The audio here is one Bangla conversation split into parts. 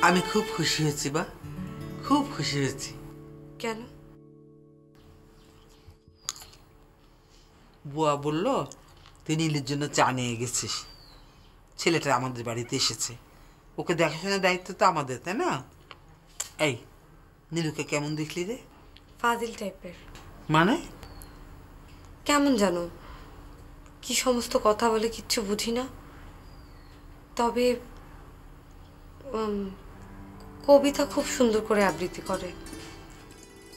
আমি খুব খুশি হয়েছি বা, খুব খুশি হয়েছি। কেন? বুয়া বলল তুই নীলের জন্য চা নিয়ে গেছিস। ছেলেটা আমাদের বাড়িতে এসেছে, ওকে দেখাশোনার দায়িত্ব তো আমাদের, তাই না? এই নীলুকে কেমন দেখলি রে? ফাজিল টাইপের। মানে? কেমন জানো, কি সমস্ত কথা বলে কিচ্ছু বুঝি না। তবে কবিতা খুব সুন্দর করে আবৃত্তি করে।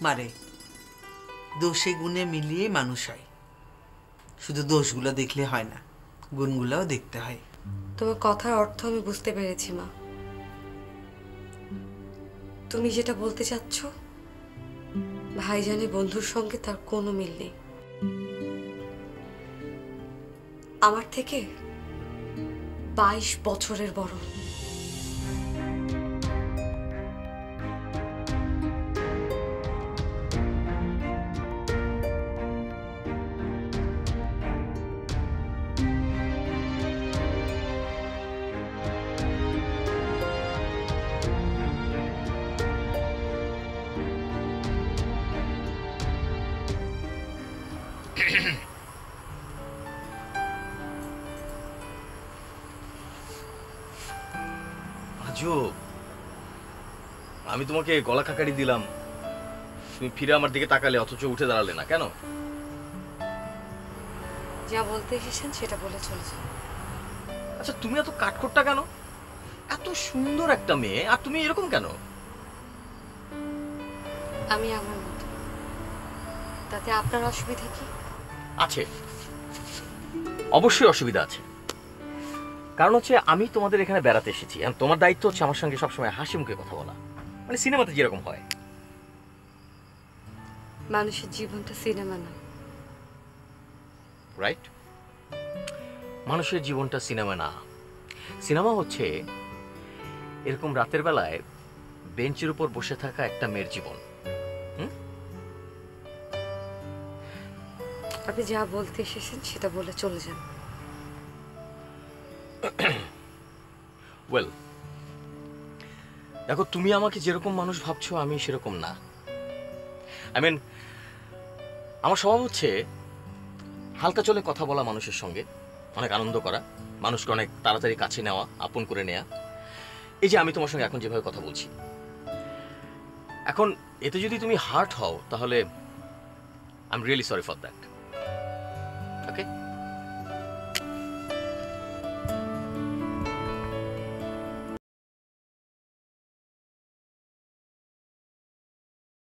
মারে, দোষে গুণে মিলিয়ে মানুষ হয়, শুধু দোষগুলো দেখলে হয় না, গুণগুলোও দেখতে হয়। তোমার কথার অর্থ আমি বুঝতে পেরেছি মা। তুমি যেটা বলতে চাচ্ছ, ভাইজানের বন্ধুর সঙ্গে তার কোনো মিল নেই। আমার থেকে 22 বছরের বড়। আমি তোমাকে গলা খাকারি দিলাম, তুমি ফিরে আমার দিকে তাকালে অথচ উঠে দাঁড়ালে না কেন? যা বলতে এসেছেন সেটা বলে চলে যান। আচ্ছা, তুমি এত কাঠখোট্টা কেন? এত সুন্দর একটা মেয়ে আর তুমি এরকম কেন? আমি আমার মতো, তাতে আপনার অসুবিধা কি? আছে, অবশ্যই অসুবিধা আছে। কারণ হচ্ছে আমি তোমাদের এখানে বেড়াতে এসেছি, আর তোমার দায়িত্ব হচ্ছে আমার সঙ্গে সবসময় হাসি মুখে কথা বলা, মানে সিনেমাতে যেরকম হয়। মানুষের জীবনটা সিনেমা না। রাইট, মানুষের জীবনটা সিনেমা না। সিনেমা হচ্ছে এরকম রাতের বেলায় বেঞ্চের উপর বসে থাকা একটা মেয়ের জীবন। আপনি যা বলতে এসেছেন সেটা বলে চলে যান। ওয়েল, দেখো, তুমি আমাকে যেরকম মানুষ ভাবছো আমি সেরকম না। আই মিন, আমার স্বভাব হচ্ছে হালকা চলে কথা বলা, মানুষের সঙ্গে অনেক আনন্দ করা, মানুষকে অনেক তাড়াতাড়ি কাছে নেওয়া, আপন করে নেওয়া। এই যে আমি তোমার সঙ্গে এখন যেভাবে কথা বলছি, এখন এতে যদি তুমি হার্ট হও তাহলে I am really sorry for that.